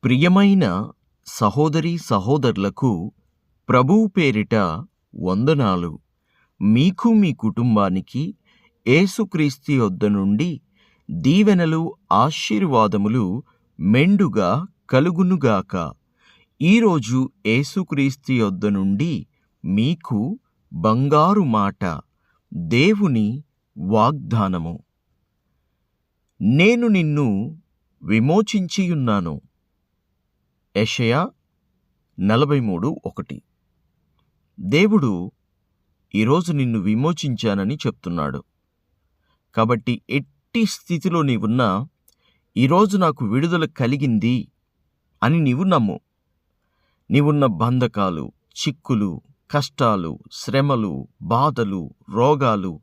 ప్రియమైన సహోదరీ సహోదరులకు ప్రభువు పేరిట వందనాలు. మీకు మీ కుటుంబానికి యేసుక్రీస్తు యొద్ద నుండి దీవెనలు ఆశీర్వాదములు మెండుగా కలుగునుగాక. ఈరోజు యేసుక్రీస్తు యొద్ద నుండి మీకు బంగారు మాట, దేవుని వాగ్దానము. నేను నిన్ను విమోచించియున్నాను. యెషయా 43:1. దేవుడు ఈరోజు నిన్ను విమోచించానని చెప్తున్నాడు. కాబట్టి ఎట్టి స్థితిలో నీవున్నా ఈరోజు నాకు విడుదల కలిగింది అని నీవు నమ్ము. నీవున్న బంధకాలు, చిక్కులు, కష్టాలు, శ్రమలు, బాధలు, రోగాలు,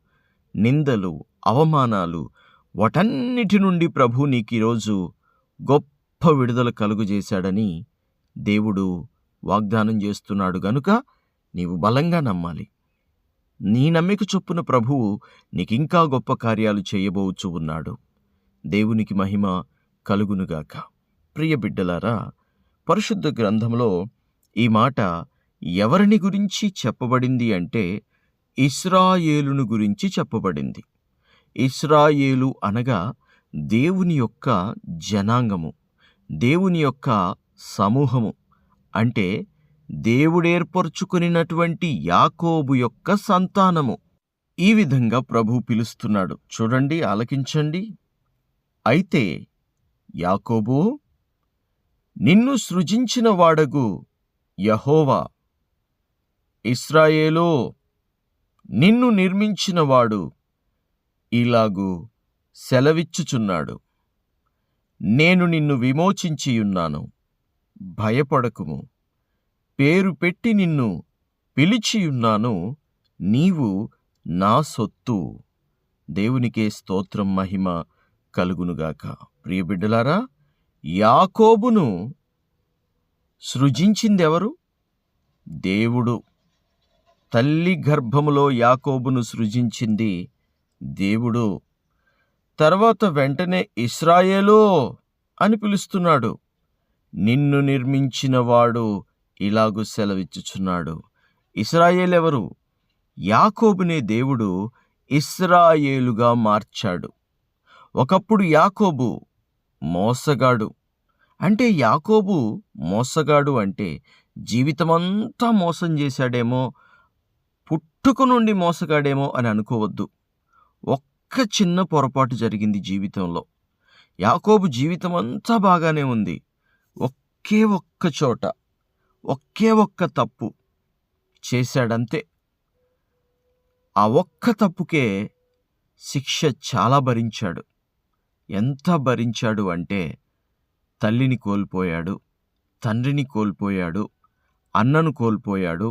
నిందలు, అవమానాలు, వాటన్నిటి నుండి ప్రభు నీకు ఈరోజు గొప్ప విడుదల కలుగజేశాడని దేవుడు వాగ్దానం చేస్తున్నాడు గనుక నీవు బలంగా నమ్మాలి. నీ నమ్మిక చొప్పున ప్రభువు నీకింకా గొప్ప కార్యాలు చేయబోచు ఉన్నాడు. దేవునికి మహిమ కలుగునుగాక. ప్రియ బిడ్డలారా, పరిశుద్ధ గ్రంథంలో ఈ మాట ఎవరిని గురించి చెప్పబడింది అంటే ఇశ్రాయేలును గురించి చెప్పబడింది. ఇశ్రాయేలు అనగా దేవుని యొక్క జనాంగము, దేవుని యొక్క సమూహము, అంటే దేవుడేర్పరచుకొనినటువంటి యాకోబు యొక్క సంతానము. ఈ విధంగా ప్రభు పిలుస్తున్నాడు. చూడండి, ఆలకించండి. అయితే యాకోబూ, నిన్ను సృజించిన వాడగు యెహోవా, ఇశ్రాయేలో, నిన్ను నిర్మించినవాడు ఇలాగు సెలవిచ్చుచున్నాడు. నేను నిన్ను విమోచించియున్నాను, భయపడకుము. పేరు పెట్టి నిన్ను పిలిచియున్నాను, నీవు నా సొత్తు. దేవునికే స్తోత్రం, మహిమ కలుగునుగాక. ప్రియబిడ్డలారా, యాకోబును సృజించిందెవరు? దేవుడు. తల్లి గర్భములో యాకోబును సృజించింది దేవుడు. తర్వాత వెంటనే ఇశ్రాయేలో అని పిలుస్తున్నాడు. నిన్ను నిర్మించినవాడు ఇలాగు సెలవిచ్చుచున్నాడు. ఇశ్రాయేలు ఎవరు? యాకోబునే దేవుడు ఇశ్రాయేలుగా మార్చాడు. ఒకప్పుడు యాకోబు మోసగాడు. అంటే యాకోబు మోసగాడు అంటే జీవితమంతా మోసం చేశాడేమో, పుట్టుక నుండి మోసగాడేమో అని అనుకోవద్దు. ఒక్క చిన్న పొరపాటు జరిగింది జీవితంలో. యాకోబు జీవితం అంతా బాగానే ఉంది. ఒకే ఒక్క చోట ఒకే ఒక్క తప్పు చేశాడంతే. ఆ ఒక్క తప్పుకే శిక్ష చాలా భరించాడు. ఎంత భరించాడు అంటే తల్లిని కోల్పోయాడు, తండ్రిని కోల్పోయాడు, అన్నను కోల్పోయాడు,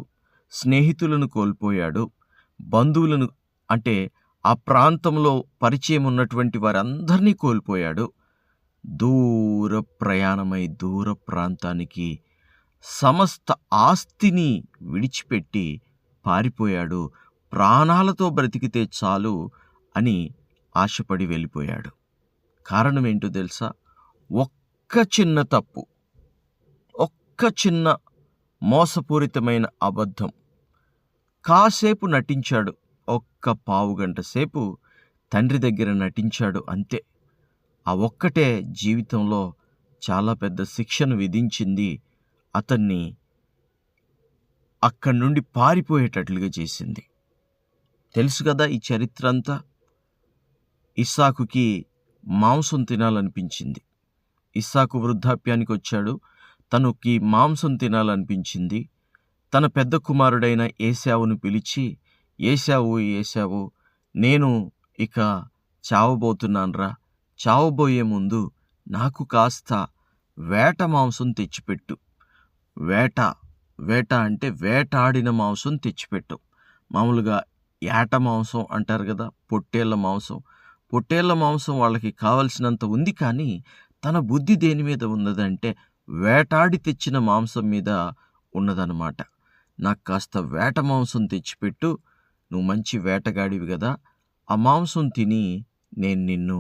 స్నేహితులను కోల్పోయాడు, బంధువులను, అంటే ఆ ప్రాంతంలో పరిచయం ఉన్నటువంటి వారందరినీ కోల్పోయాడు. దూర ప్రయాణమై దూర ప్రాంతానికి సమస్త ఆస్తిని విడిచిపెట్టి పారిపోయాడు. ప్రాణాలతో బ్రతికితే చాలు అని ఆశపడి వెళ్ళిపోయాడు. కారణం ఏంటో తెలుసా? ఒక్క చిన్న తప్పు, ఒక్క చిన్న మోసపూరితమైన అబద్ధం. కాసేపు నటించాడు, ఒక్క పావుగంట సేపు తండ్రి దగ్గర నటించాడు, అంతే. ఆ ఒక్కటే జీవితంలో చాలా పెద్ద శిక్షను విధించింది. అతన్ని అక్కడి నుండి పారిపోయేటట్లుగా చేసింది. తెలుసు కదా ఈ చరిత్ర అంతా. ఇస్సాకుకి మాంసం తినాలనిపించింది. ఇస్సాకు వృద్ధాప్యానికి వచ్చాడు. తనకి మాంసం తినాలనిపించింది. తన పెద్ద కుమారుడైన ఏశావును పిలిచి, ఏశావు, ఏశావు, నేను ఇక చావబోతున్నాన్రా. చావబోయే ముందు నాకు కాస్త వేట మాంసం తెచ్చిపెట్టు. వేట అంటే వేటాడిన మాంసం తెచ్చిపెట్టు. మామూలుగా ఏట మాంసం అంటారు కదా, పొట్టేళ్ల మాంసం. పొట్టేళ్ల మాంసం వాళ్ళకి కావలసినంత ఉంది, కానీ తన బుద్ధి దేని మీద ఉన్నదంటే వేటాడి తెచ్చిన మాంసం మీద ఉన్నదన్నమాట. నాకు కాస్త వేట మాంసం తెచ్చిపెట్టు, నువ్వు మంచి వేటగాడివి కదా, ఆ మాంసం తిని నేను నిన్ను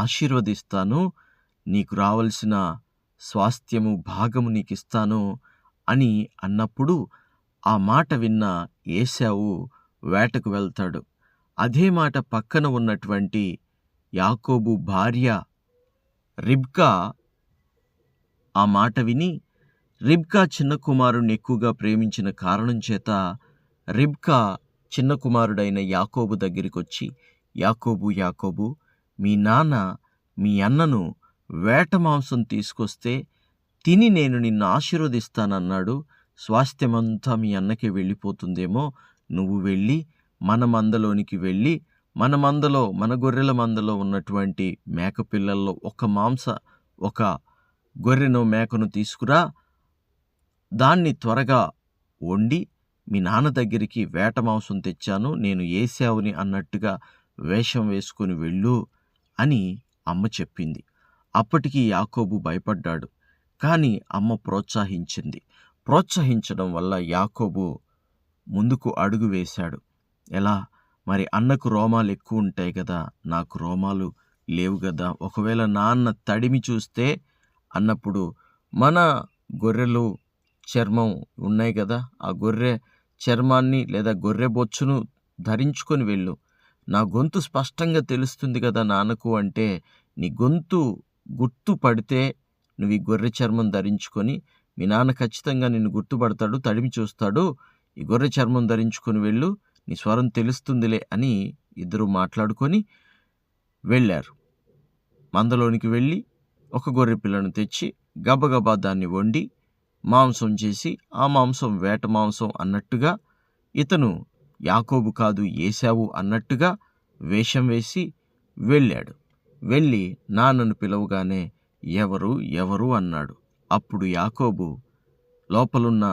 ఆశీర్వదిస్తాను, నీకు రావలసిన స్వాస్థ్యము భాగము నీకిస్తాను అని అన్నప్పుడు ఆ మాట విన్న ఏశావు వేటకు వెళ్తాడు. అదే మాట పక్కన ఉన్నటువంటి యాకోబు భార్య రిబ్కా ఆ మాట విని, రిబ్కా చిన్న కుమారుణ్ణి ఎక్కువగా ప్రేమించిన కారణం చేత రిబ్కా చిన్న కుమారుడైన యాకోబు దగ్గరికొచ్చి, యాకోబు యాకోబు, మీ నాన్న మీ అన్నను వేట మాంసం తీసుకొస్తే తిని నేను నిన్ను ఆశీర్వదిస్తానన్నాడు. స్వాస్థ్యమంతా మీ అన్నకే వెళ్ళిపోతుందేమో, నువ్వు వెళ్ళి మన మందలోనికి వెళ్ళి మన గొర్రెల మందలో ఉన్నటువంటి మేకపిల్లల్లో ఒక గొర్రెను మేకను తీసుకురా, దాన్ని త్వరగా వండి మీ నాన్న దగ్గరికి వేట మాంసం తెచ్చాను, నేను ఏశావుని అన్నట్టుగా వేషం వేసుకుని వెళ్ళు అని అమ్మ చెప్పింది. అప్పటికి యాకోబు భయపడ్డాడు. కానీ అమ్మ ప్రోత్సహించడం వల్ల యాకోబు ముందుకు అడుగు వేశాడు. ఎలా? మరి అన్నకు రోమాలు ఎక్కువ ఉంటాయి కదా, నాకు రోమాలు లేవు కదా, ఒకవేళ నాన్న తడిమి చూస్తే అన్నప్పుడు మన గొర్రెలు చర్మం ఉన్నాయి కదా, ఆ గొర్రె చర్మాన్ని లేదా గొర్రె బొచ్చును ధరించుకొని వెళ్ళు, నా గొంతు స్పష్టంగా తెలుస్తుంది కదా నాన్నకు అంటే, నీ గొంతు గుర్తుపడితే నువ్వు ఈ గొర్రె చర్మం ధరించుకొని, మీ నాన్న ఖచ్చితంగా నిన్ను గుర్తుపడతాడు, తడిమి చూస్తాడు, ఈ గొర్రె చర్మం ధరించుకొని వెళ్ళు, నీ స్వరం తెలుస్తుందిలే అని ఇద్దరు మాట్లాడుకొని వెళ్ళారు. మందలోనికి వెళ్ళి ఒక గొర్రె పిల్లను తెచ్చి గబగబా దాన్ని వండి మాంసం చేసి, ఆ మాంసం వేట మాంసం అన్నట్టుగా, ఇతను యాకోబు కాదు ఏశావు అన్నట్టుగా వేషం వేసి వెళ్ళాడు. వెళ్ళి నాన్నను పిలవగానే ఎవరు ఎవరు అన్నాడు. అప్పుడు యాకోబు లోపలున్న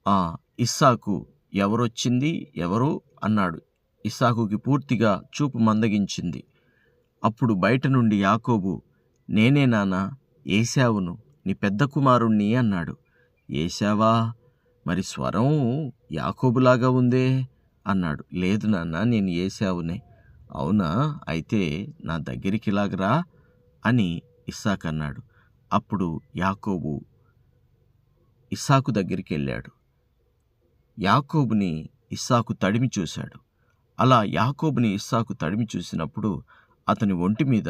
ఆ ఇస్సాకు ఎవరొచ్చింది ఎవరు అన్నాడు. ఇస్సాకుకి పూర్తిగా చూపు మందగించింది. అప్పుడు బయట నుండి యాకోబు, నేనే నాన్న, ఏశావును, నీ పెద్ద కుమారుణ్ణి అన్నాడు. ఏశావా? మరి స్వరం యాకోబులాగా ఉందే అన్నాడు. లేదు నాన్న, నేను ఏశావునే. అవునా? అయితే నా దగ్గరికి ఇలాగరా అని ఇస్సాకు అన్నాడు. అప్పుడు యాకోబు ఇస్సాకు దగ్గరికి వెళ్ళాడు. యాకోబుని ఇస్సాకు తడిమి చూశాడు. అలా యాకోబుని ఇస్సాకు తడిమి చూసినప్పుడు అతని ఒంటి మీద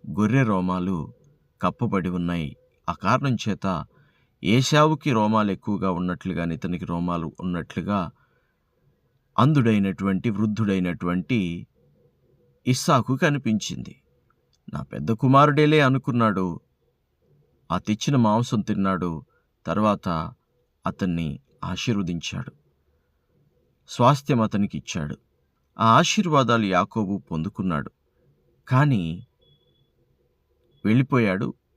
గొర్రె రోమాలు కప్పబడి ఉన్నాయి. ఆ కారణం చేత ఏశావుకి రోమాలు ఎక్కువగా ఉన్నట్లుగానే ఇతనికి రోమాలు ఉన్నట్లుగా అంధుడైనటువంటి వృద్ధుడైనటువంటి ఇస్సాకు కనిపించింది. నా పెద్ద కుమారుడేలే అనుకున్నాడు. ఆ తెచ్చిన మాంసం తిన్నాడు. తర్వాత అతన్ని ఆశీర్వదించాడు, స్వాస్థ్యం అతనికి ఇచ్చాడు. ఆ ఆశీర్వాదాలు యాకోబు పొందుకున్నాడు. కానీ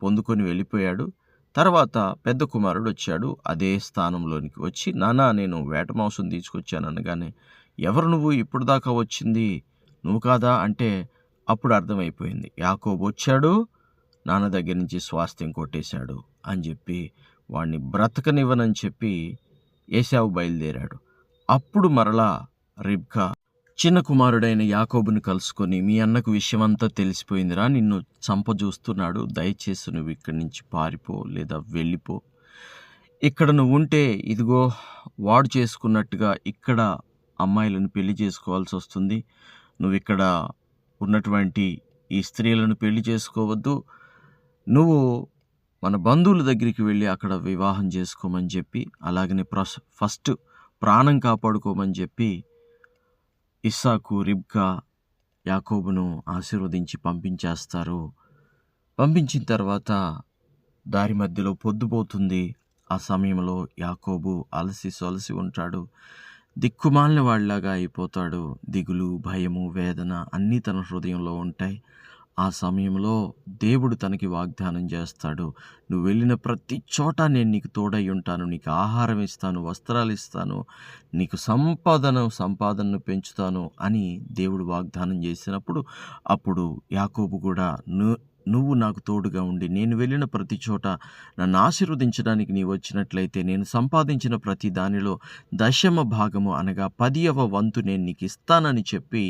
పొందుకొని వెళ్ళిపోయాడు. తర్వాత పెద్ద కుమారుడు వచ్చాడు. అదే స్థానంలోనికి వచ్చి, నానా నేను వేట మాంసం తీసుకొచ్చాను అనగానే, ఎవరు నువ్వు? ఇప్పుడు దాకా వచ్చింది నువ్వు కాదా అంటే అప్పుడు అర్థమైపోయింది, యాకోబు వచ్చాడు, నాన్న దగ్గర నుంచి స్వాస్థ్యం కొట్టేశాడు అని చెప్పి వాడిని బ్రతకనివ్వనని చెప్పి ఏశావు బయలుదేరాడు. అప్పుడు మరలా రిబ్కా చిన్న కుమారుడైన యాకోబుని కలుసుకొని, మీ అన్నకు విషయమంతా తెలిసిపోయిందిరా, నిన్ను చంపజూస్తున్నాడు, దయచేసి నువ్వు ఇక్కడి నుంచి పారిపో లేదా వెళ్ళిపో, ఇక్కడ నువ్వు ఉంటే ఇదిగో వాడు చేసుకున్నట్టుగా ఇక్కడ అమ్మాయిలను పెళ్లి చేసుకోవాల్సి వస్తుంది, నువ్వు ఇక్కడ ఉన్నటువంటి ఈ స్త్రీలను పెళ్లి చేసుకోవద్దు, నువ్వు మన బంధువుల దగ్గరికి వెళ్ళి అక్కడ వివాహం చేసుకోమని చెప్పి, అలాగనే ఫస్ట్ ప్రాణం కాపాడుకోమని చెప్పి ఇస్సాకు రిబ్కా యాకోబును ఆశీర్వదించి పంపించేస్తారు. పంపించిన తర్వాత దారి మధ్యలో పొద్దుపోతుంది. ఆ సమయంలో యాకోబు అలసి సొలసి ఉంటాడు, దిక్కుమాలిన వాళ్ళలాగా అయిపోతాడు. దిగులు, భయము, వేదన అన్నీ తన హృదయంలో ఉంటాయి. ఆ సమయంలో దేవుడు తనకి వాగ్దానం చేస్తాడు, నువ్వు వెళ్ళిన ప్రతి చోట నేను నీకు తోడై ఉంటాను, నీకు ఆహారం ఇస్తాను, వస్త్రాలు ఇస్తాను, నీకు సంపాదనను పెంచుతాను అని దేవుడు వాగ్దానం చేసినప్పుడు అప్పుడు యాకోబు కూడా నువ్వు నాకు తోడుగా ఉండి నేను వెళ్ళిన ప్రతి చోట నన్ను ఆశీర్వదించడానికి నీవు వచ్చినట్లయితే నేను సంపాదించిన ప్రతి దానిలో 10వ అనగా 10వ వంతు నేను నీకు ఇస్తానని చెప్పి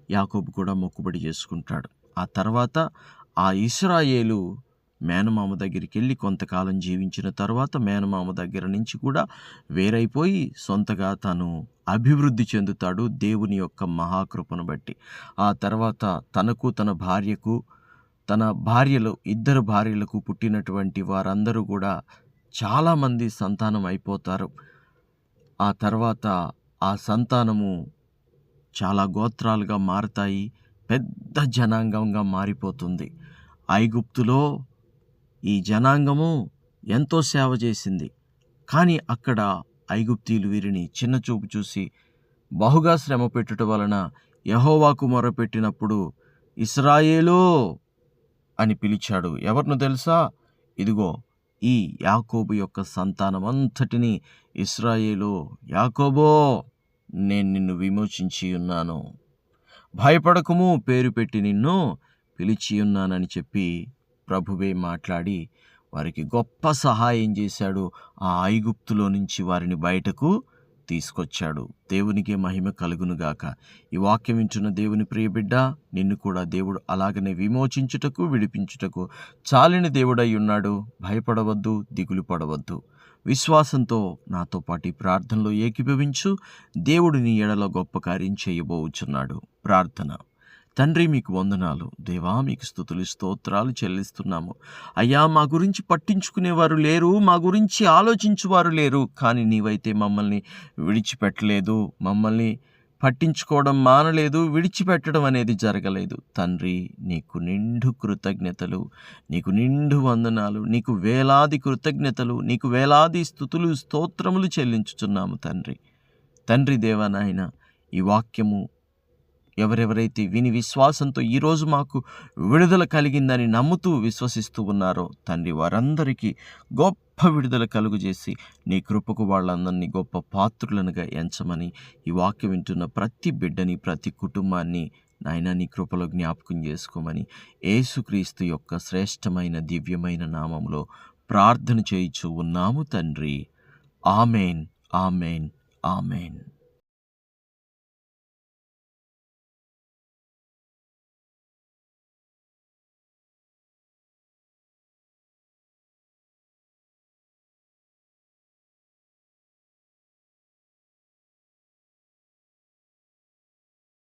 యాకోబు కూడా మొక్కుబడి చేసుకుంటాడు. ఆ తర్వాత ఆ ఇశ్రాయేలు మేనమామ దగ్గరికి వెళ్ళి కొంతకాలం జీవించిన తర్వాత మేనమామ దగ్గర నుంచి కూడా వేరైపోయి సొంతగా తను అభివృద్ధి చెందుతాడు దేవుని యొక్క మహాకృపను బట్టి. ఆ తర్వాత తనకు తన భార్యకు తన భార్యలు ఇద్దరు భార్యలకు పుట్టినటువంటి వారందరూ కూడా చాలామంది సంతానం అయిపోతారు. ఆ తర్వాత ఆ సంతానము చాలా గోత్రాలుగా మారతాయి, పెద్ద జనాంగంగా మారిపోతుంది. ఐగుప్తులో ఈ జనాంగము ఎంతో సేవ చేసింది, కానీ అక్కడ ఐగుప్తీయులు వీరిని చిన్నచూపు చూసి బహుగా శ్రమ పెట్టుట వలన యెహోవాకు మొరపెట్టినప్పుడు ఇశ్రాయేలు అని పిలిచాడు. ఎవరిను తెలుసా? ఇదిగో ఈ యాకోబు యొక్క సంతానమంతటిని ఇశ్రాయేలు, యాకోబో నేను నిన్ను విమోచించి ఉన్నాను, భయపడకము, పేరు పెట్టి నిన్ను పిలిచి ఉన్నానని చెప్పి ప్రభువే మాట్లాడి వారికి గొప్ప సహాయం చేశాడు. ఆ ఐగుప్తులో నుంచి వారిని బయటకు తీసుకొచ్చాడు. దేవునికే మహిమ కలుగునుగాక. ఈ వాక్యం వింటున్న దేవుని ప్రియబిడ్డ, నిన్ను కూడా దేవుడు అలాగనే విమోచించుటకు విడిపించుటకు చాలిన దేవుడై ఉన్నాడు. భయపడవద్దు, దిగులు పడవద్దు. విశ్వాసంతో నాతో పాటు ఈ ప్రార్థనలో ఏకీభవించు. దేవుడు నీ ఎడల గొప్ప కార్యం చేయబోచున్నాడు. ప్రార్థన. తండ్రి, మీకు వందనాలు. దేవా, మీకు స్తుతులు స్తోత్రాలు చెల్లిస్తున్నాము. అయ్యా, మా గురించి పట్టించుకునేవారు లేరు, మా గురించి ఆలోచించువారు లేరు, కానీ నీవైతే మమ్మల్ని విడిచిపెట్టలేదు, మమ్మల్ని పట్టించుకోవడం మానలేదు, విడిచిపెట్టడం అనేది జరగలేదు. తండ్రి, నీకు నిండు కృతజ్ఞతలు, నీకు నిండు వందనాలు, నీకు వేలాది కృతజ్ఞతలు, నీకు వేలాది స్తుతులు స్తోత్రములు చెల్లించుచున్నాము తండ్రి. తండ్రి దేవా నాయన, ఈ వాక్యము ఎవరెవరైతే విని విశ్వాసంతో ఈరోజు మాకు విడుదల కలిగిందని నమ్ముతూ విశ్వసిస్తూ ఉన్నారో తండ్రి, వారందరికీ గొప్ప విడుదల కలుగజేసి నీ కృపకు వాళ్ళందరినీ గొప్ప పాత్రులనుగా ఎంచమని, ఈ వాక్యం వింటున్న ప్రతి బిడ్డని, ప్రతి కుటుంబాన్ని నాయన నీ కృపలో జ్ఞాపకం చేసుకోమని యేసుక్రీస్తు యొక్క శ్రేష్టమైన దివ్యమైన నామములో ప్రార్థన చేయుచు ఉన్నాము తండ్రి. Amen, amen, amen.